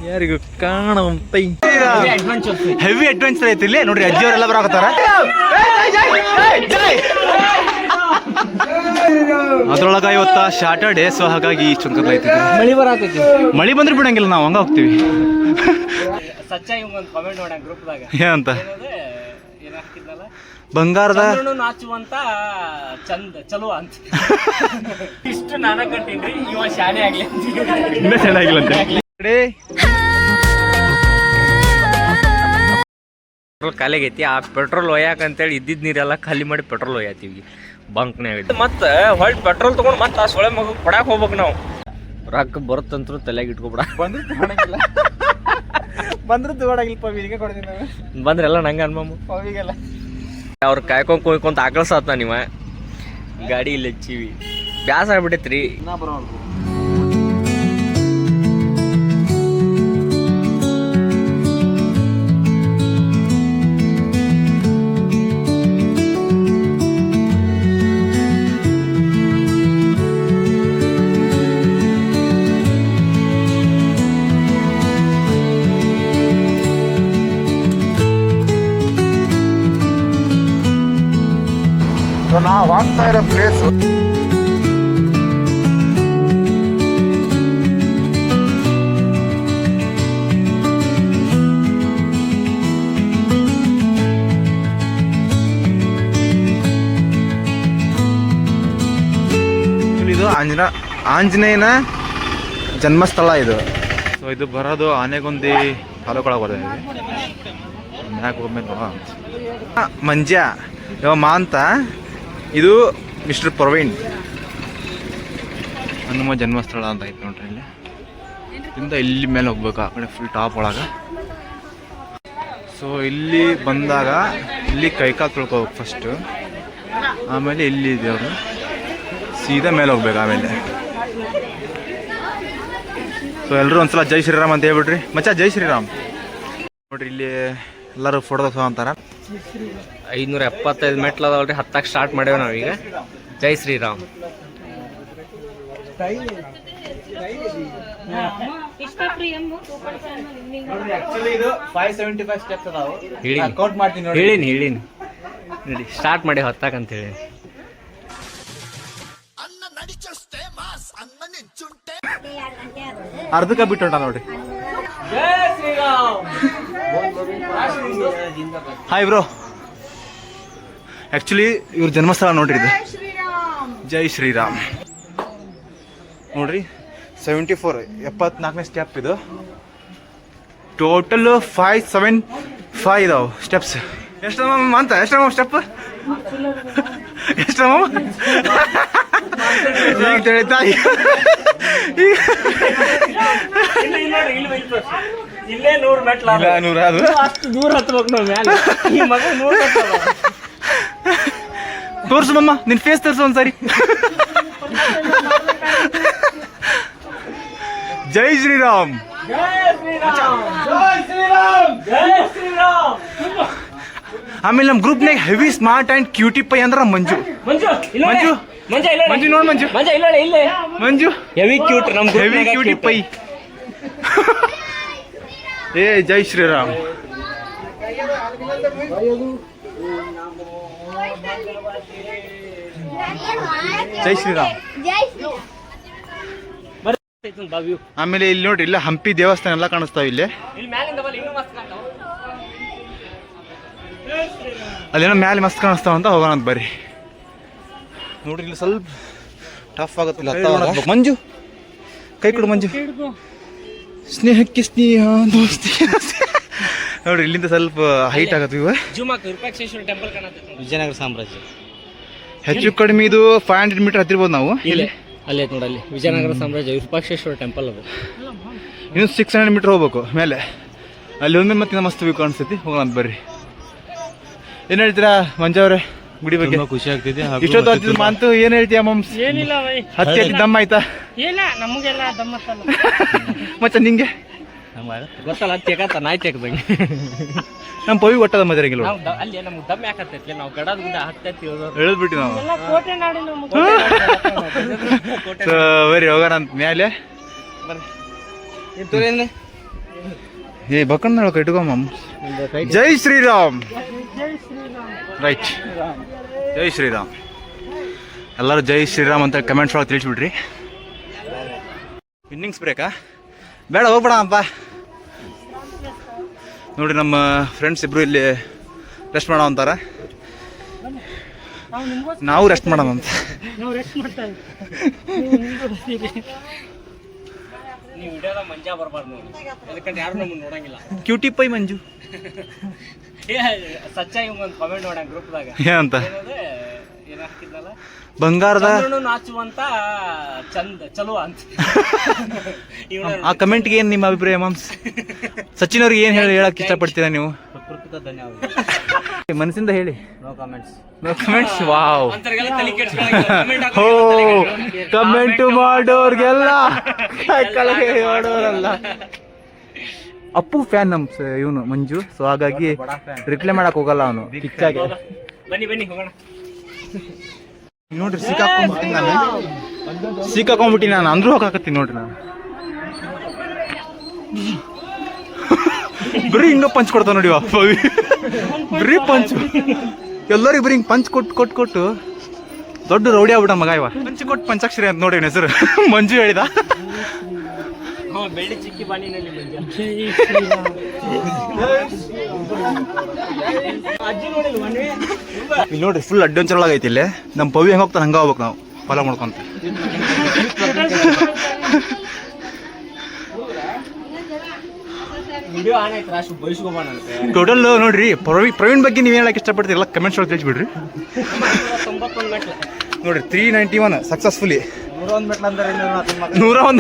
ಯಾರಿಗೂ ಕಾಣಂತೈ heavy adventure ಐತಿ ಇಲ್ಲಿ ನೋಡ್ರಿ. ಅಜ್ಜಿಯವರೆಲ್ಲ ಬರಾಕತ್ತಾರ. ಅದ್ರೊಳಗ ಇವತ್ತ ಸ್ಯಾಟರ್ಡೇ, ಸೊ ಹಾಗಾಗಿ ಇಷ್ಟೊಂದು ಐತಿ. ಮಳಿ ಬರಾಕೈತಿ. ಮಳಿ ಬಂದ್ರೆ ಬಿಡಂಗಿಲ್ಲ, ನಾವು ಹಂಗ ಹೋಗ್ತೀವಿ. ಏನಂತ ಬಂಗಾರದ ನಾಚುವಂತ ಚಂದ ಚಲೋ ಅಂತ ಇಷ್ಟು ನಾನ ಕಟ್ಟಿನ್ರಿ. ಇವ ಶಾಣೆ ಆಗ್ಲಿ ಇನ್ನ ಚೆನ್ನಾಗಿಲ್ಲ ಅಂತ ಪೆಟ್ರೋಲ್ ಖಾಲಿಗೈತಿ. ಆ ಪೆಟ್ರೋಲ್ ಒಯ್ಯಾಕ ಅಂತೇಳಿ ಇದ್ದಿದ್ ನೀರೆಲ್ಲ ಖಾಲಿ ಮಾಡಿ ಪೆಟ್ರೋಲ್ ಒಯ್ಯಾತೀವಿ ಬಂಕ್ನಾಗ. ಮತ್ತೆ ಹೊಳ್ ಪೆಟ್ರೋಲ್ ತಗೊಂಡು ಮತ್ತೆ ಆ ಸೊಳೆ ಮಗ ಕೊಡಾಕ್ ಹೋಗ್ಬೇಕು ನಾವು. ರೊಕ್ಕ ಬರುತ್ತಂತ್ರು ತಲೆಯಾಗ ಇಟ್ಕೊಬಿಡ. ಬಂದ್ರು ತಗೊಳಗಿಲ್ಪ ಬಂದ್ರೆಲ್ಲ ನಂಗೆ ಅನ್ಮಮ್ಮ ಅವಿಗೆಲ್ಲ ಅವ್ರು ಕಾಯ್ಕೊಂಡ್ ಕೊಯ್ಕೊಂತ ಆಕಳ್ಸಾತ ನೀವ ಗಾಡಿ ಇಲ್ಲಿ ಹಚ್ಚಿವಿ. ಬ್ಯಾಸ ಆಗ್ಬಿಟ್ಟೈತ್ರಿ. ನಾವು ಆಗ್ತಾ ಇರೋ ಪ್ಲೇಸ್ ಇದು ಆಂಜನೇಯನ ಜನ್ಮಸ್ಥಳ ಇದು. ಸೊ ಇದು ಬರೋದು ಆನೆಗೊಂದಿ ತಾಲೂಕೊಳಗೆ ಬರ್ತದೆ. ಮಂಜ್ಯ ಯಾವ ಮಾಂತ. ಇದು ಮಿಸ್ಟರ್ ಪ್ರವೀಣ್ ಹನುಮ ಜನ್ಮಸ್ಥಳ ಅಂತ ಐತೆ ನೋಡ್ರಿ. ಇಲ್ಲಿ ಇಂದ ಇಲ್ಲಿ ಮೇಲೆ ಹೋಗ್ಬೇಕು, ಆ ಕಡೆ ಫುಲ್ ಟಾಪ್ ಒಳಗೆ. ಸೊ ಇಲ್ಲಿ ಬಂದಾಗ ಇಲ್ಲಿ ಕೈಕಾಲು ತೊಳ್ಕೋಬೇಕು ಫಸ್ಟು, ಆಮೇಲೆ ಇಲ್ಲಿ ದೇವರು ಸೀದಾ ಮೇಲೆ ಹೋಗ್ಬೇಕು. ಆಮೇಲೆ ಸೊ ಎಲ್ಲರೂ ಒಂದ್ಸಲ ಜೈ ಶ್ರೀರಾಮ್ ಅಂತ ಹೇಳ್ಬಿಡ್ರಿ ಮಚ್ಚ. ಜೈ ಶ್ರೀರಾಮ್ ನೋಡ್ರಿ. ಇಲ್ಲಿ ಎಲ್ಲರೂ ಫೋಟೋ ತಗೊಂತಾರ. 575 ಮೆಟ್ಲು ಅದಾವಲ್ರಿ. ಹತ್ತಕ್ಕೆ ಸ್ಟಾರ್ಟ್ ಮಾಡೇವೆ ನಾವೀಗ. ಜೈ ಶ್ರೀರಾಮ್. ಹೇಳಿನಿ ನೋಡಿ ಸ್ಟಾರ್ಟ್ ಮಾಡಿ ಹತ್ತಕ್ಕಂತ ಹೇಳಿ. ಅರ್ಧಕ್ಕೆ ಬಿಟ್ಟು ನೋಡ್ರಿ. Hi bro. ಆಕ್ಚುಲಿ ಇವ್ರ ಜನ್ಮಸ್ಥಳ ನೋಡ್ರಿ ಇದು. ಜೈ ಶ್ರೀರಾಮ್ ನೋಡ್ರಿ. 74ನೇ ಸ್ಟೆಪ್ ಇದು. ಟೋಟಲ್ 575 ಇದಾವೆ ಸ್ಟೆಪ್ಸ್. ಎಷ್ಟಮ್ಮ ಅಂತ ಎಷ್ಟಮ್ಮ ಸ್ಟೆಪ್ ಎಷ್ಟಮ್ಮ ತಾಯಿ. ಇಲ್ಲೇ 100 ಮೆಟ್ಲ 100 ಅದು ಅಷ್ಟು ದೂರ ಹತ್ಬೇಕು ನಾವು ಮ್ಯಾಲೆ. ಈ ಮಗ 100 ತೋರ್ಸು ಮಮ್ಮ, ನಿನ್ ಫೇಸ್ ತೋರ್ಸು ಒಂದ್ಸರಿ. ಜೈ ಶ್ರೀರಾಮ್. ಆಮೇಲೆ ನಮ್ಮ ಗ್ರೂಪ್ನಾಗ heavy smart and cutie pie ಅಂದ್ರ ಮಂಜು. ಮಂಜು ನೋಡ್ ಮಂಜು ಹೆವಿ ಕ್ಯೂಟ್. ನಮ್ ಹೆವಿ ಕ್ಯೂಟಿ ಪೈ. ಏ ಜೈ ಶ್ರೀರಾಮ್. ಜೈ ಶ್ರೀರಾಮ್. ಆಮೇಲೆ ಇಲ್ಲಿ ನೋಡ್ರಿ, ಇಲ್ಲ ಹಂಪಿ ದೇವಸ್ಥಾನ ಎಲ್ಲ ಕಾಣಿಸ್ತಾವ. ಇಲ್ಲಿ ಅಲ್ಲೇನೋ ಮ್ಯಾಲೆ ಮಸ್ತ್ ಕಾಣಿಸ್ತಾವ ಅಂತ ಹೋಗೋಣ ಅಂತ ಬರ್ರಿ. ನೋಡ್ರಿ ಇಲ್ಲಿ ಸ್ವಲ್ಪ ಟಫ್ ಆಗುತ್ತೆ. ಮಂಜು ಕೈ ಕೊಡು ಮಂಜು. ಸ್ನೇಹಕ್ಕೆ ಸ್ನೇಹ ದೋಸ್ತಿ. ನೋಡ್ರಿ ಇಲ್ಲಿಂದ ಸ್ವಲ್ಪ ಹೈಟ್ ಆಗತ್ತೆ. ಇವ ವಿಜಯನಗರ ಸಾಮ್ರಾಜ್ಯ ಹೆಚ್ಚು ಕಡಿಮೆ ಇದು 500 ಮೀಟರ್ ಹತ್ತಿರ್ಬೋದು ನಾವು. ಇಲ್ಲಿ ಅಲ್ಲೇ ನೋಡಿ, ಅಲ್ಲಿ ವಿಜಯನಗರ ಸಾಮ್ರಾಜ್ಯ ವಿರೂಪಾಕ್ಷೇಶ್ವರ ಟೆಂಪಲ್ ಅದು. ಇನ್ನು 600 ಮೀಟರ್ ಹೋಗ್ಬೇಕು ಮೇಲೆ. ಅಲ್ಲಿ ಹೋದ್ಮೇಲೆ ಮತ್ತೆ ಮಸ್ತ್ ವ್ಯೂ ಕಾಣಿಸ್ತೈತಿ. ಹೋಗೋಣ ಅಂತ ಬರ್ರಿ. ಏನ್ ಹೇಳ್ತೀರಾ ಮಂಜು ಅವ್ರೆ ಗುಡಿ ಬಗ್ಗೆ? ಖುಷಿ ಆಗ್ತಿದೆ. ಇಷ್ಟೊತ್ತು ಹತ್ತಿದ ಮಾತು ಏನ್ ಹೇಳ್ತೀಯ ಮಮ್ಸ್? ಏನಿಲ್ಲ ಹತ್ತಿ ದಮ್ಮ ಆಯ್ತಾ? ಇಲ್ಲ ನಮಗೆಲ್ಲ ದಮ್ಮತ್ತಲ್ಲ. ಮತ್ತೆ ನಿಂಗೆ ಗೊತ್ತಲ್ಲ ತೆಗತ್ತ ನಾಯಿ ತೆಗ್ದಂಗೆ. ನಮ್ಮ ಪವಿ ಒಟ್ಟದ ಮದರಂಗಿಲ್ಲ. ಅಲ್ಲಿ ನಮ್ಗೆ ದಮ್ ಯಾಕತ್ತೈತಿ, ನಾವು ಗಡದಿಂದ ಹತ್ತೈತಿ ಹೇಳಿದ್ಬಿಟ್ಟು ನಾವು ಬರ್ರಿ ಹೋಗೋಣ ಅಂತ ಮೇಲೆ. ಏ ಬಕ್ಕಣ್ಣ ಹೇಳಕ ಇಟ್ಕೋ ಮಮ್. ಜೈ ಶ್ರೀರಾಮ್. ರೈಟ್, ಜೈ ಶ್ರೀರಾಮ್. ಎಲ್ಲರೂ ಜೈ ಶ್ರೀರಾಮ್ ಅಂತ ಕಮೆಂಟ್ಸ್ ಒಳಗೆ ತಿಳಿಸ್ಬಿಡ್ರಿ. ಇನ್ನಿಂಗ್ಸ್ ಬ್ರೇಕಾ? ಬೇಡ ಹೋಗ್ಬೇಡ ಅಪ್ಪ. ನೋಡಿ ನಮ್ಮ ಫ್ರೆಂಡ್ಸ್ ಇಬ್ರು ಇಲ್ಲಿ ರೆಸ್ಟ್ ಮಾಡೋ ಅಂತಾರ, ನಾವು ರೆಸ್ಟ್ ಮಾಡೋಣ ಅಂತ. ಕ್ಯೂಟಿ ಪೈ ಮಂಜು ಏನಂತ ಬಂಗಾರದ ನಾಚುವಂತ ಚಂದ ಚಲೋ ಅಂತ. ಆ ಕಮೆಂಟ್ಗೆ ಏನು ನಿಮ್ಮ ಅಭಿಪ್ರಾಯ ಮಾಮ್ಸ್? ಸಚಿನ್ ಅವ್ರಿಗೆ ಏನು ಹೇಳಕ್ ಇಷ್ಟಪಡ್ತೀರಾ ನೀವು? ಮನಸ್ಸಿಂದ ಹೇಳಿ. No comments. No comments. Wow. ಓ ಕಮೆಂಟ್ ಮಾಡೋರ್ಗೆಲ್ಲ ಮಾಡೋರಲ್ಲ. ಅಪ್ಪು ಫ್ಯಾನ್ ನಮ್ ಇವನು ಮಂಜು, ಸೊ ಹಾಗಾಗಿ ರಿಪ್ಲೈ ಮಾಡಕ್ ಹೋಗಲ್ಲ ಅವನು. ಕಿಚ್ಚಾಗಿ ಬನ್ನಿ ಹೋಗೋಣ. ನೋಡ್ರಿ ಸಿಕ್ಕಾಕೊಂಡ್ಬಿಟ್ಟಿ ನಾನು ಅಂದ್ರೂ ಹೋಗಾಕತ್ತೀನಿ ನೋಡ್ರಿ. ನಾನು ಬರೀ ಹಿಂಗ ಪಂಚ್ ಕೊಡ್ತಾವ ನೋಡಿ ಪವಿ, ಬರೀ ಪಂಚ್. ಎಲ್ಲರಿಗೂ ಬರೀ ಹಿಂಗ್ ಪಂಚ್ ಕೊಟ್ಟು ದೊಡ್ಡ ರೌಡಿ ಆಗ್ಬಿಟ್ಟ ಮಗ ಇವ. ಪಂಚ್ ಕೊಟ್ಟು ಪಂಚಾಕ್ಷರಿ ಅಂತ ನೋಡಿ ಹೆಸರು ಮಂಜು ಹೇಳಿದ. ಬೆಳ್ಳಿ ಚಿಕ್ಕಿ ಬಾಣಿನಲ್ಲಿ ಇಲ್ಲಿ ನೋಡ್ರಿ ಫುಲ್ ಅಡ್ವೆಂಚರ್ ಒಳಗೈತಿ. ಇಲ್ಲಿ ನಮ್ಮ ಪವಿ ಹೆಂಗ ಹೋಗ್ತಾನೆ ಹಂಗ ಹೋಗ್ಬೇಕು ನಾವು ಫಾಲೋ ಮಾಡ್ಕೊಂತ. ಟೋಟಲ್ ನೋಡ್ರಿ ಪ್ರವೀಣ್ ಬಗ್ಗೆ ನೀವ್ ಹೇಳಕ್ ಇಷ್ಟಪಡ್ತೀರಲ್ಲ ಕಮೆಂಟ್ಸ್ ಒಳಗೆ ತಿಳಿಸ್ಬಿಡ್ರಿ. ನೋಡ್ರಿ 391 ಸಕ್ಸಸ್ಫುಲಿ. 101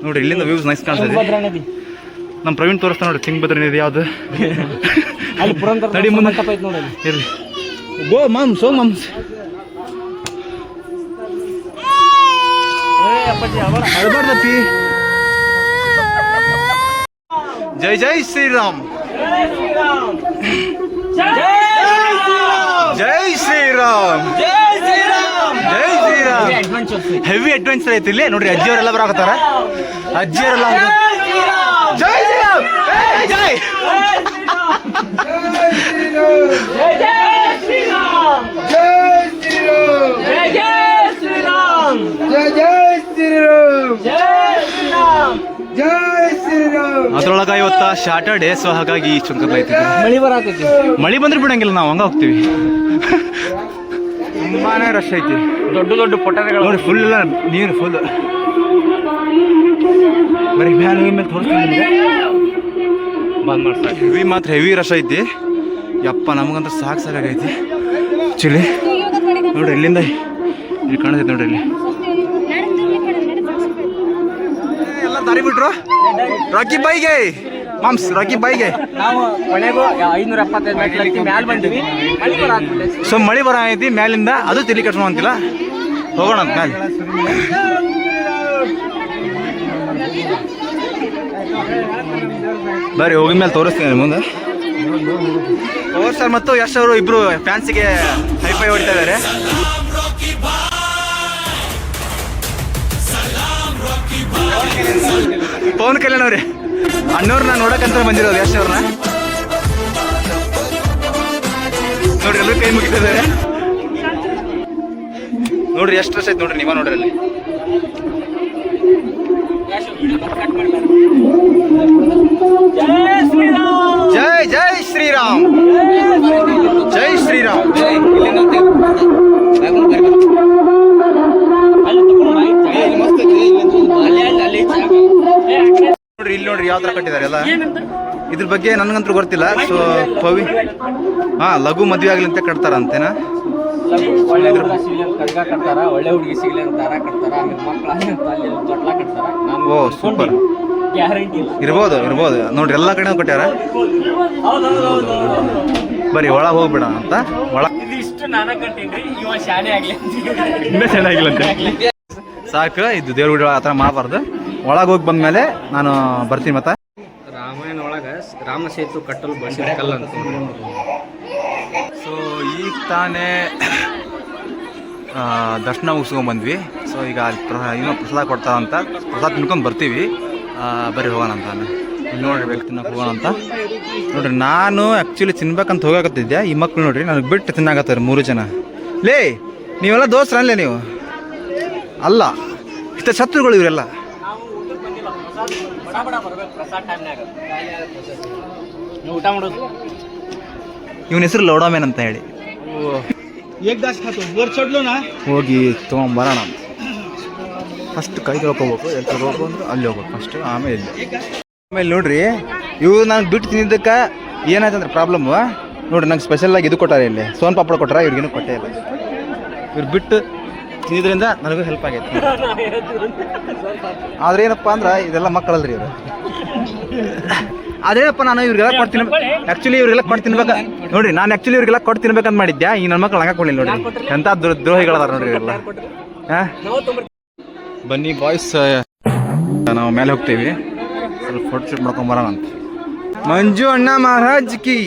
ನೋಡ್ರಿ ಇಲ್ಲಿಂದ ವ್ಯೂಸ್ ನೈಸ್ ಕಾಣ್ತದೆ. ನಮ್ಮ ಪ್ರವೀಣ್ ತೋರಿಸ್ತಾ ನೋಡ್ರಿ ತುಂಗಭದ್ರಾ ನದಿ ಯಾವ್ದು ನಡಿ ಮುಂದೆ ಇರ್ಲಿ. ಗೋ ಮಾಮ್ಸ್, ಓ ಮಾಮ್ಸ್. ಅಳ್ಬಾರ್ದಪ್ಪಿ. ಜೈ ಜೈ ಶ್ರೀರಾಮ್. ಜೈ ಶ್ರೀರಾಮ್. ಜೈ ಶ್ರೀರಾಮ್. ಹೆವಿ ಅಡ್ವೆಂಚರ್ ಐತಿ ಇಲ್ಲಿ ನೋಡ್ರಿ. ಅಜ್ಜಿಯವರೆಲ್ಲ ಬರಾಕತ್ತಾರ. ಅಜ್ಜಿಯವರೆಲ್ಲ ಜೈ ಶ್ರೀರಾಮ್. ಜೈ ಅದ್ರೊಳಗ ಇವತ್ತ ಸ್ಯಾಟರ್ಡೇ, ಸೊ ಹಾಗಾಗಿ ಇಷ್ಟೊಂದು ಮಳಿ ಬಂದ್ರೆ ಬಿಡಂಗಿಲ್ಲ, ನಾವು ಹಂಗ ಹೋಗ್ತೀವಿ. ತುಂಬಾನೇ ರಶ್ ಐತಿ. ದೊಡ್ಡ ಪೊಟರೆಗಳು ನೋಡಿ ಫುಲ್ ಎಲ್ಲ ನೀರು ಫುಲ್. ಬರೀ ಮೇಲೆ ತೋರಿಸ್ತೀನಿ ಬಂದ್ ಮಾಡ್ತಾರೆ. ಹೆವಿ ಮಾತ್ರ ಹೆವಿ ರಶ್ ಐತಿ. ಯಪ್ಪ ನಮಗಂತ ಸಾಕಾಗೈತಿ ಆ್ಯಕ್ಚುಲಿ. ನೋಡ್ರಿ ಇಲ್ಲಿಂದ ಇಲ್ಲಿ ಕಾಣಿಸ್ತೈತಿ ನೋಡ್ರಿ. ಇಲ್ಲಿ ಎಲ್ಲ ದಾರಿ ಬಿಟ್ರು ರಾಕಿ ಬೈಗೆ ಮಾಮ್ಸ್. ರಾಕಿ ಬೈಗೆ ನಾವು ಮನೆಗೂ 575 ಮೆಟ್ಲು ಮ್ಯಾಲ ಬಂದಿವಿ. ಸೊ ಮಳಿ ಬರ ಐತಿ ಮ್ಯಾಲಿಂದ, ಅದು ತಿಳಿ ಕಟ್ಸೋ ಅಂತಿಲ್ಲ. ಹೋಗೋಣ ಅಂತ ಮ್ಯಾಲೆ. ಬರ್ರಿ ಹೋಗಿ ಮೇಲೆ ತೋರಿಸ್ತೀನಿ ಮುಂದೆ. ಪವರ್ ಸ್ಟಾರ್ ಮತ್ತು ಯಶ್ ಅವರು ಇಬ್ರು ಫ್ಯಾನ್ಸಿಗೆ ಹೈಫೈ ಹೊಡಿತಾ ಇದ್ದಾರೆ. ಪವನ್ ಕಲ್ಯಾಣ್ ಅವ್ರಿ ಅಣ್ಣವ್ರನ್ನ ನೋಡಕ್ಕಂತ ಬಂದಿರೋದು ಯಶ್ ಅವ್ರನ್ನ. ನೋಡ್ರಿ ಎಲ್ಲರೂ ಕೈ ಮುಗಿತಿದ್ದಾರೆ. ನೋಡ್ರಿ ಎಷ್ಟು ರಶ್ ಐತೆ ನೋಡ್ರಿ, ನೀವ ನೋಡ್ರಿ ಅಲ್ಲಿ. ಜೈ ಜೈ ಶ್ರೀರಾಮ್. ಜೈ ಶ್ರೀರಾಮ್. ನೋಡ್ರಿ ಇಲ್ಲಿ ನೋಡ್ರಿ ಯಾವ ತರ ಕಟ್ಟಿದ್ದಾರೆ ಎಲ್ಲ. ಇದ್ರ ಬಗ್ಗೆ ನನ್ಗಂತೂ ಗೊತ್ತಿಲ್ಲ. ಸೊ ಪವಿ ಲಘು ಮದ್ವೆ ಆಗ್ಲಿ ಅಂತ ಕಟ್ತಾರ ಅಂತೇನ. ಒಳ್ಳೆ ಹುಡುಗಿ ಸಿಗ್ಲಿ ಅಂತ ದಾರ ಕಟ್ತಾರ. ಓ ಸೂಪರ್. ಇರ್ಬೋದು ನೋಡ್ರಿ ಎಲ್ಲ ಕಡೆ ಕಟ್ಟ್ಯಾರ. ಬರೀ ಒಳಗೆ ಹೋಗ್ಬಿಡ ಅಂತ. ಇನ್ನೂ ಚೆನ್ನಾಗಿಲ್ಲ ಅಂತ ಸಾಕು. ಇದು ದೇವ್ರ ಗುಡಿ ಆ ಥರ ಮಾಡಬಾರ್ದು. ಒಳಗೆ ಹೋಗಿ ಬಂದ್ಮೇಲೆ ನಾನು ಬರ್ತೀನಿ. ಮತ್ತೆ ರಾಮಾಯಣ ಒಳಗ ರಾಮ ಸೇತು ಕಟ್ಟಲು ಬಳಸಿದ ಕಲ್ಲು ಅಂತ. ಸೊ ಸೊ ಈಗ ತಾನೇ ದರ್ಶನ ಮುಗಿಸ್ಕೊಂಡ್ಬಂದ್ವಿ. ಸೊ ಈಗ ಅಲ್ಲಿ ಇನ್ನೂ ಪ್ರಸಾದ ಕೊಡ್ತಾ ಅಂತ ಪ್ರಸಾದ ತಿನ್ಕೊಂಡು ಬರ್ತೀವಿ. ಬರೀ ಹೋಗೋಣ ಅಂತ ಇಲ್ಲಿ ನೋಡ್ರಿ ಬೇಕು ತಿನ್ನಕ್ಕೆ ಹೋಗೋಣ ಅಂತ. ನೋಡ್ರಿ ನಾನು ಆ್ಯಕ್ಚುಲಿ ತಿನ್ಬೇಕಂತ ಹೋಗಕತ್ತಿದ್ದೆ. ಈ ಮಕ್ಳು ನೋಡ್ರಿ ನನಗೆ ಬಿಟ್ಟು ತಿನ್ನಾಕತ್ತಾರೆ 3 ಜನ. ಲೇ ನೀವೆಲ್ಲ ದೋಸ್ತ್ರಲ್ಲೇ ನೀವು ಅಲ್ಲ, ಇಷ್ಟ ಶತ್ರುಗಳು ಇವರೆಲ್ಲ. ಊಟ ಮಾಡೋದು ಇವನ ಹೆಸರು ಲೌಡಾಮೇನ್ ಅಂತ ಹೇಳಿ ಹೋಗಿ ತೊಗೊಂಬರೋಣ ಅಂತ. ಫಸ್ಟ್ ಕೈ ತೊಳ್ಕೊಬೇಕು, ಎಲ್ಲಿ ತೊಳ್ಕೊಬೇಕು ಅಂದ್ರೆ ಅಲ್ಲಿ ಹೋಗ್ಬೇಕು ಫಸ್ಟ್, ಆಮೇಲೆ ಇಲ್ಲಿ. ಆಮೇಲೆ ನೋಡ್ರಿ ಇವು ನಾನು ಬಿಟ್ಟು ತಿಂದಿದ್ದಕ್ಕೆ ಏನಾಯ್ತಂದ್ರೆ ಪ್ರಾಬ್ಲಮ್ಮು ನೋಡ್ರಿ. ನಂಗೆ ಸ್ಪೆಷಲಾಗಿ ಇದು ಕೊಟ್ಟಾರೆ, ಇಲ್ಲಿ ಸೋನ್ ಪಾಪಡ ಕೊಟ್ಟಾರ, ಇವ್ರಿಗೇನು ಕೊಟ್ಟೇ ಇಲ್ಲ. ಇವ್ರು ಬಿಟ್ಟು ತಿಂದಿದ್ರಿಂದ ನನಗೂ ಹೆಲ್ಪ್ ಆಗೈತೆ. ಆದ್ರೆ ಏನಪ್ಪ ಅಂದ್ರೆ ಇದೆಲ್ಲ ಮಕ್ಕಳಲ್ರಿ ಇವರು. ಅದೇನಪ್ಪ ನಾನು ಇವ್ರಿಗೆಲ್ಲ ಕೊಟ್ಟು ಆ್ಯಕ್ಚುಲಿ ಇವ್ರಿಗೆಲ್ಲ ಕೊಟ್ಟು ತಿನ್ಬೇಕು ನೋಡ್ರಿ. ನಾನು ಆ್ಯಕ್ಚುಲಿ ಇವ್ರಿಗೆಲ್ಲ ಕೊಟ್ಟು ತಿನ್ಬೇಕಂತ ಮಾಡಿದ್ದೆ. ಈ ನನ್ನ ಮಕ್ಕಳು ಹಂಗೆ ಕೊಡಲಿಲ್ಲ ನೋಡ್ರಿ. ಎಂಥ ದ್ರೋಹಿಗಳದಾರ ನೋಡ್ರಿ ಇವೆಲ್ಲ. ಹಾಂ ಬನ್ನಿ ಬಾಯ್ಸ್, ನಾವು ಮೇಲೆ ಹೋಗ್ತೀವಿ, ಸ್ವಲ್ಪ ಫೋಟೋ ಶೂಟ್ ಮಾಡ್ಕೊಂಬರೋಣ ಅಂತ. ಮಂಜು ಅಣ್ಣ ಮಹಾರಾಜ್ ಕಿ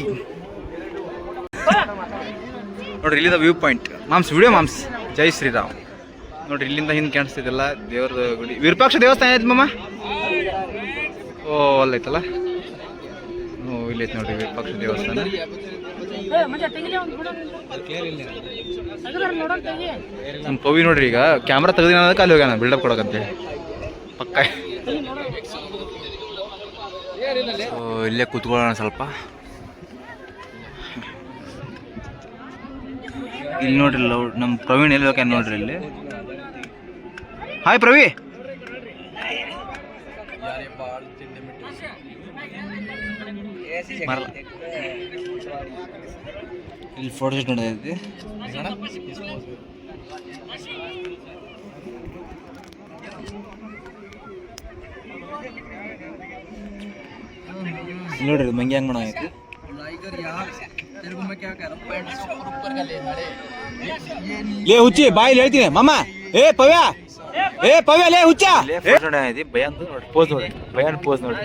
ನೋಡ್ರಿ ಇಲ್ಲಿಂದ view point. Moms video moms. ಜೈ ಶ್ರೀರಾಮ್. ನೋಡ್ರಿ ಇಲ್ಲಿಂದ ಹಿಂದೆ ಕಾಣಿಸ್ತಿದ್ದಲ್ಲ ದೇವ್ರದ ಗುಡಿ, ವಿರೂಪಾಕ್ಷ ದೇವಸ್ಥಾನ ಐತೆ ಮಮ್ಮ. ಓ ಅಲ್ಲೈತಲ್ಲ, ಓ ಇಲ್ಲೈತೆ ನೋಡ್ರಿ ವಿರೂಪಾಕ್ಷ ದೇವಸ್ಥಾನ. ನಮ್ಮ ಪವಿ ನೋಡ್ರಿ ಈಗ ಕ್ಯಾಮ್ರಾ ತೆಗ್ದಿನ ಅದಕ್ಕೆ ಅಲ್ಲಿ ಹೋಗ್ಯಾನ ಬಿಲ್ಡಪ್ ಕೊಡೋಕಂತೇಳಿ ಪಕ್ಕ. ಸೊ ಇಲ್ಲೇ ಕೂತ್ಕೊಳ್ಳೋಣ ಸ್ವಲ್ಪ. ಇಲ್ಲಿ ನೋಡ್ರಿ ನಮ್ಮ ಪ್ರವೀಣ್ ಎಲ್ಲಿ ಹೋಗ್ಯಾನ ನೋಡ್ರಿ ಇಲ್ಲಿ. ಹಾಯ್ ಪ್ರವಿ. ಇಲ್ಲಿ ಫೋಟೋ ಶೂಟ್ ನಡೆದೈತಿ. ನೋಡ್ರಿ ಮಂಗಿ ಹಂಗೆ ಮಾಡೈತಿ. ಲೇ ಹುಚ್ಚಿ ಬಾಯಿ ಹೇಳ್ತೀನಿ ಮಮ್ಮ. ಏ ಪವ್ಯ, ಏ ಪವ್ಯ ಲೇ ಹುಚ್ಚ. ಭಯಾನ್ ನೋಡಿ ಪೋಸ್ ನೋಡಿ, ಭಯಾನ್ ಪೋಸ್ ನೋಡಿ,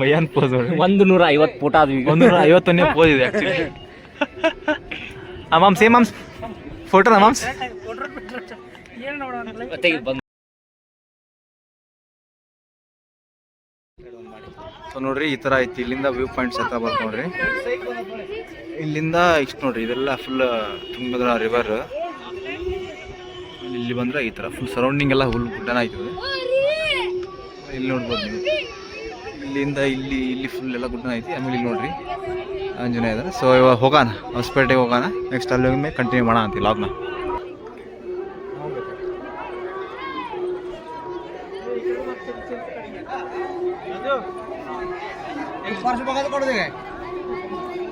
ಭಯಾನ್ ಪೋಸ್ ನೋಡಿ. 150 ಫೋಟೋ ಆದ್ವಿ. 151ನೇ ಪೋಸ್ ಇದೆ ಆಕ್ಚುಲಿ. ಮಾಮ್ಸ್ ಏ ಮಾಮ್ಸ್ ಫೋಟೋನ ಮಾಮ್ಸ್. ಸೊ ನೋಡ್ರಿ ಈ ಥರ ಐತಿ. ಇಲ್ಲಿಂದ ವ್ಯೂ ಪಾಯಿಂಟ್ಸ್ ಹತ್ರ ಬರ್ತ ನೋಡ್ರಿ. ಇಲ್ಲಿಂದ ಇಷ್ಟು ನೋಡ್ರಿ, ಇದೆಲ್ಲ ಫುಲ್ ತುಂಗಭದ್ರಾ ರಿವರ್. ಇಲ್ಲಿ ಬಂದ್ರೆ ಈ ಥರ ಫುಲ್ ಸರೌಂಡಿಂಗ್ ಎಲ್ಲ ಫುಲ್ ಗುಡ್ಡನ ಆಯ್ತದೆ. ಇಲ್ಲಿ ನೋಡ್ಬೋದು ನೀವು. ಇಲ್ಲಿಂದ ಇಲ್ಲಿ ಫುಲ್ ಎಲ್ಲ ಗುಡ್ಡನ ಐತಿ. ಆಮೇಲೆ ಇಲ್ಲಿ ನೋಡ್ರಿ ಆಂಜನೇಯ ಇದ್ದಾರೆ. ಸೊ ಇವಾಗ ಹೋಗೋಣ, ಹೊಸಪೇಟೆಗೆ ಹೋಗೋಣ. ನೆಕ್ಸ್ಟ್ ಅಲ್ಲಿ ಹೋಗಿ ಮೇಲೆ ಕಂಟಿನ್ಯೂ ಮಾಡೋಣ ಅಂತ ಲಾಗ್ನ.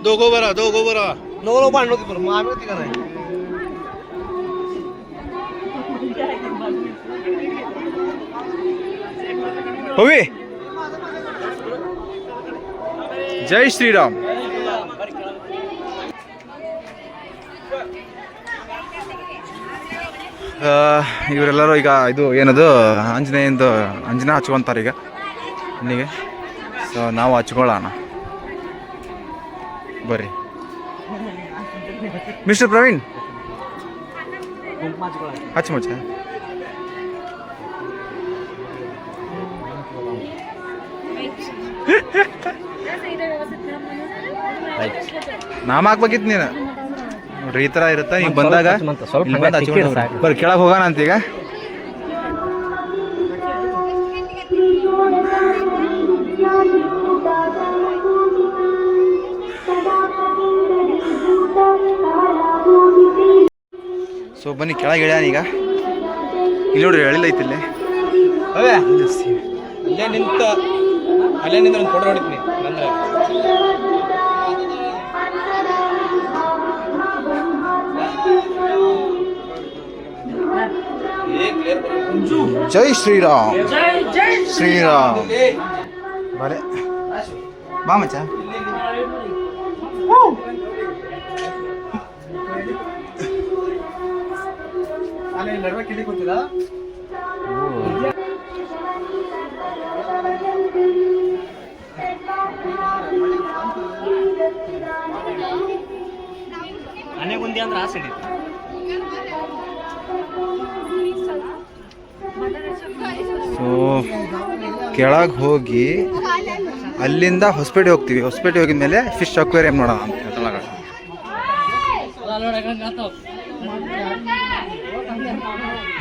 दोघो बरा नो भांडण होती पण मग आम्ही होती का नाही. पवी ಜೈ ಶ್ರೀರಾಮ್. ಇವರೆಲ್ಲರೂ ಈಗ ಇದು ಏನದು ಅಂಜನಾ ಹಚ್ಕೊಂತಾರೆ ಈಗ ಇಲ್ಲಿಗೆ. ಸೊ ನಾವು ಹಚ್ಕೊಳ್ಳೋಣ ಬರ್ರಿ. ಮಿಸ್ಟರ್ ಪ್ರವೀಣ್ ಹಚ್ಚ ಮಚ್ಚ. ನಾಮ ಹಾಕ್ಬೇಕಿತ್ತು ನೀನು ನೋಡ್ರಿ. ಈ ಥರ ಇರುತ್ತೆ. ಈಗ ಬಂದಾಗ ಬರ್ರಿ ಕೆಳಗೆ ಹೋಗೋಣ ಅಂತ ಈಗ. ಸೊ ಬನ್ನಿ ಕೆಳಗೆ ಇಳ್ಯಾನ ಈಗ. ಇಲ್ಲಿ ನೋಡ್ರಿ ಎಳಿಲೈತಿ ಇಲ್ಲಿ. ಅಲ್ಲೇ ನಿಂತ ಒಂದು ಫೋಟೋ ಹೊಡಿತೀನಿ ಅಂದ್ರೆ. ಜೈ ಶ್ರೀರಾಮ್. ಶ್ರೀರಾಮ್ ಬರೇ ಬಾ ಮಚ್ಚ. ಅಂದ್ರೆ ಆ ಸೈಡ್ ಸೊ ಕೆಳಗೆ ಹೋಗಿ ಅಲ್ಲಿಂದ ಹೊಸಪೇಟೆ ಹೋಗ್ತೀವಿ. ಹೊಸಪೇಟೆ ಹೋಗಿದ ಮೇಲೆ ಫಿಶ್ ಅಕ್ವೇರಿಯಂ ನೋಡೋಣ ಅಂತ ಕೆಳಗೆ.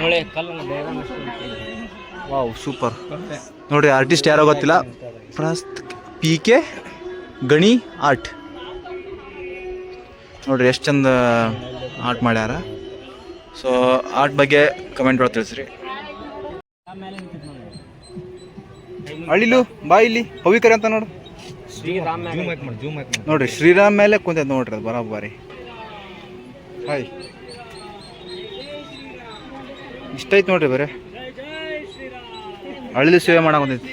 ನೋಡಿ ಕಲ್ಲು ವಾವ್ ಸೂಪರ್. ನೋಡ್ರಿ ಆರ್ಟಿಸ್ಟ್ ಯಾರೋ ಗೊತ್ತಿಲ್ಲ, PK ಗಣಿ ಆರ್ಟ್. ನೋಡ್ರಿ ಎಷ್ಟು ಚಂದ ಆರ್ಟ್ ಮಾಡ್ಯಾರ. ಸೊ ಆರ್ಟ್ ಬಗ್ಗೆ ಕಮೆಂಟ್ ಒಳಗೆ ತಿಳಿಸ್ರಿ. ಅಳ್ಳಿಲು ಬಾ ಇಲ್ಲಿ ಪವಿಕರಿ ಅಂತ ನೋಡು. ಶ್ರೀರಾಮ್ ನೋಡ್ರಿ ಶ್ರೀರಾಮ್ ಮೇಲೆ ಕುಂತೈತೆ ನೋಡ್ರಿ ಅದು ಬರೋಬ್ಬರಿ. ಹಾಯ್ ಇಷ್ಟ ಐತೆ ನೋಡ್ರಿ ಬರೀ ಅಳಿಲು ಸೇವೆ ಮಾಡಕ್ ಬಂದೈತಿ.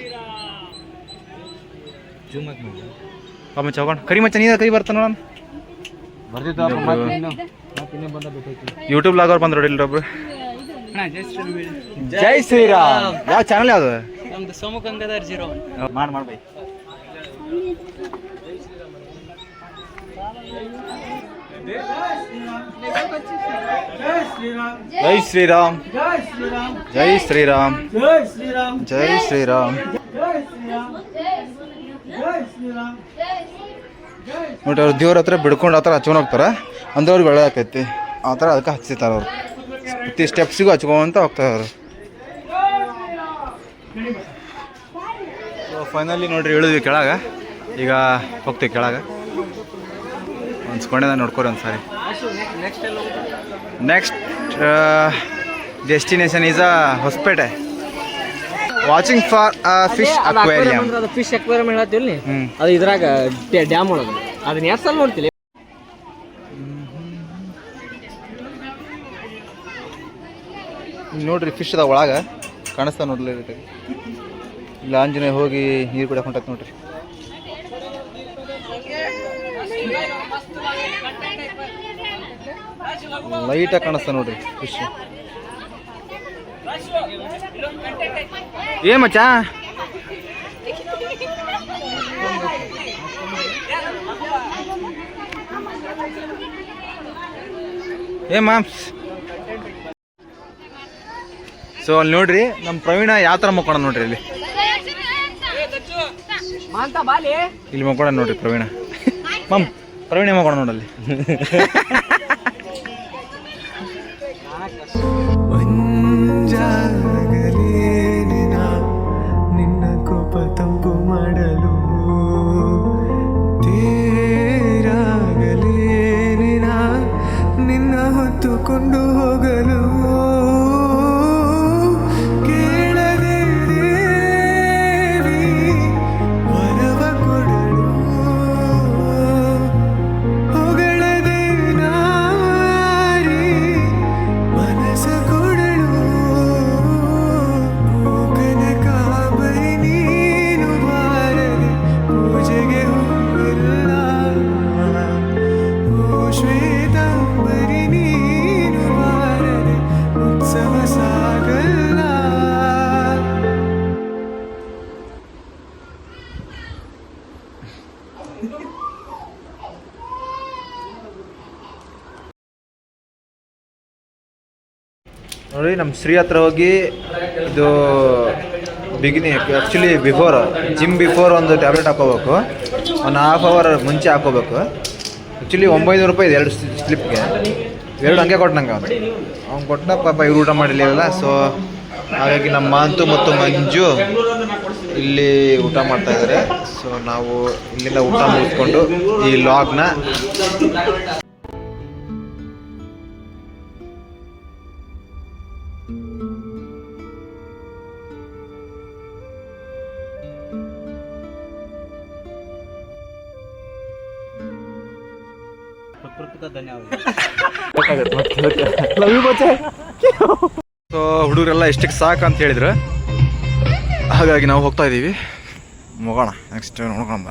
ಚೌಕಂಡ್ ಕರಿ ಮಚ್ಚ ನೀರ ಕೈ ಬರ್ತಾನ ನೋಡೋಣ. ಯೂಟ್ಯೂಬ್ ಲಾಗವ್ರು ಬಂದ್ರು ನೋಡಿ ಇಲ್ಲೊಬ್ರು. ಜೈ ಶ್ರೀರಾಮ್. ಯಾವ ಚಾನಲ್ ಯಾವ್ದು? ನಮ್ದು ಸೋಮು ಗಂಗಾಧರ್ 01 ಮಾಡಿ ಬೈ. ಜೈ ಶ್ರೀರಾಮ್ ಜೈ ಶ್ರೀರಾಮ್ ಜೈ ಶ್ರೀರಾಮ್. ನೋಡಿ ಅವ್ರು ದೇವ್ರ ಹತ್ರ ಬಿಡ್ಕೊಂಡು ಆ ಥರ ಹಚ್ಕೊಂಡು ಹೋಗ್ತಾರೆ ಅಂದ್ರೆ ಅವ್ರಿಗೆ ಒಳ್ಳೆ ಆಕೈತಿ. ಆ ಥರ ಅದಕ್ಕೆ ಹಚ್ಚಿರ್ತಾರೆ ಅವರು. ಪ್ರತಿ ಸ್ಟೆಪ್ಸಿಗೂ ಹಚ್ಕೊಂತ ಹೋಗ್ತಾರೆ ಅವರು. ಸೊ ಫೈನಲಿ ನೋಡ್ರಿ ಇಳಿದ್ವಿ ಕೆಳಗೆ. ಈಗ ಹೋಗ್ತೀವಿ ಕೆಳಗೆ. ಅನ್ಸ್ಕೊಂಡೆ ನೋಡ್ಕೊರಿ ಒಂದು ಸಾರಿ. Next destination is Hospet. Watching for fish aquarium. ಅದು ಫಿಶ್ ಅಕ್ವೇರಿಯಂ ಹೇಳತ್ತೀವಿ. ಅದು ಇದ್ರಾಗ ಡ್ಯಾಮ್ ಒಳಗೆ ಅದನ್ನ ಎಷ್ಟು ಸಲ ನೋಡ್ತೀವಿ. ನೋಡ್ರಿ ಫಿಶ್ ಅದ ಒಳಗೆ ಕಾಣಿಸ್ತಾ ನೋಡ್ಲಿ. ಇಲ್ಲ ಆಂಜನೇಯ ಹೋಗಿ ನೀರು ಕುಡಿಯಕ್ಕೆ ಹೊಂಟೈತೆ ನೋಡ್ರಿ. ಲೈಟಾಗಿ ಕಾಣಿಸ್ತಾ ನೋಡ್ರಿ ಫಿಶ್. ಏ ಮಚ್ಚ ಏ ಮಾಮ್ಸ್. ಸೊ ಅಲ್ಲಿ ನೋಡ್ರಿ ನಮ್ಮ ಪ್ರವೀಣ ಯಾವ ಥರ ಮಕ್ಕೋಣ ನೋಡ್ರಿ ಇಲ್ಲಿ. ಇಲ್ಲಿ ಮಕ್ಕೋಣ ನೋಡ್ರಿ ಪ್ರವೀಣ. ಮಮ್ ಪ್ರವೀಣ ಮಕ್ಕೋಣ ನೋಡಲ್ಲಿ. ನಿನ್ನ ಕೋಪ ತಂಪು ಮಾಡಲು ತೇರಾಗಲೇನಿನ ನಿನ್ನ ಹೊತ್ತುಕೊಂಡು ಹೋಗಲು ಕೇಳದೆ ದೇವಿ ವರವ ಕೊಡಲು ಹೊಗಳದೆ ನಾರಿ ಮನಸ ಕೊಡಲು ಕನಕಾಂಬರಿ ನೀನು ಬಾರದೆ ಪೂಜೆಗೆ ಹೋಗಲ್ಲ ಓ ಶ್ವೇತಾಂಬರಿ ನೀನು ಬಾರದೆ ಉತ್ಸವ ಸಾಗಲ್ಲ. ನೋಡಿ ನಮ್ಮ ಶ್ರೀ ಹತ್ರ ಹೋಗಿ ಇದು ಆ್ಯಕ್ಚುಲಿ ಜಿಮ್ ಬಿಫೋರ್ ಒಂದು ಟ್ಯಾಬ್ಲೆಟ್ ಹಾಕೋಬೇಕು. ಒಂದು ಹಾಫ್ ಅವರ್ ಮುಂಚೆ ಹಾಕೋಬೇಕು. ಆ್ಯಕ್ಚುಲಿ 900 ರೂಪಾಯಿ ಇದೆ 2 ಸ್ಲಿಪ್ಗೆ. 2 ಹಂಗೆ ಕೊಟ್ಟು ನಂಗೆ ಅವ್ನು ಕೊಟ್ಟ. ಪಾಪ ಇವ್ರು ಊಟ ಮಾಡಿರಲಿಲ್ಲ. ಸೊ ಹಾಗಾಗಿ ನಮ್ಮ ಮಾಂತು ಮತ್ತು ಮಂಜು ಇಲ್ಲಿ ಊಟ ಮಾಡ್ತಾಯಿದ್ದಾರೆ. ಸೊ ನಾವು ಇಲ್ಲಿಂದ ಊಟ ಮುಗಿಸ್ಕೊಂಡು ಈ ಲಾಗ್ನ ಸೊ ಹುಡುಗರೆಲ್ಲ ಇಷ್ಟಕ್ಕೆ ಸಾಕು ಅಂತ ಹೇಳಿದ್ರು. ಹಾಗಾಗಿ ನಾವು ಹೋಗ್ತಾ ಇದ್ದೀವಿ. ಹೋಗೋಣ ನೆಕ್ಸ್ಟ್ ನೋಡ್ಕೊಂಬ.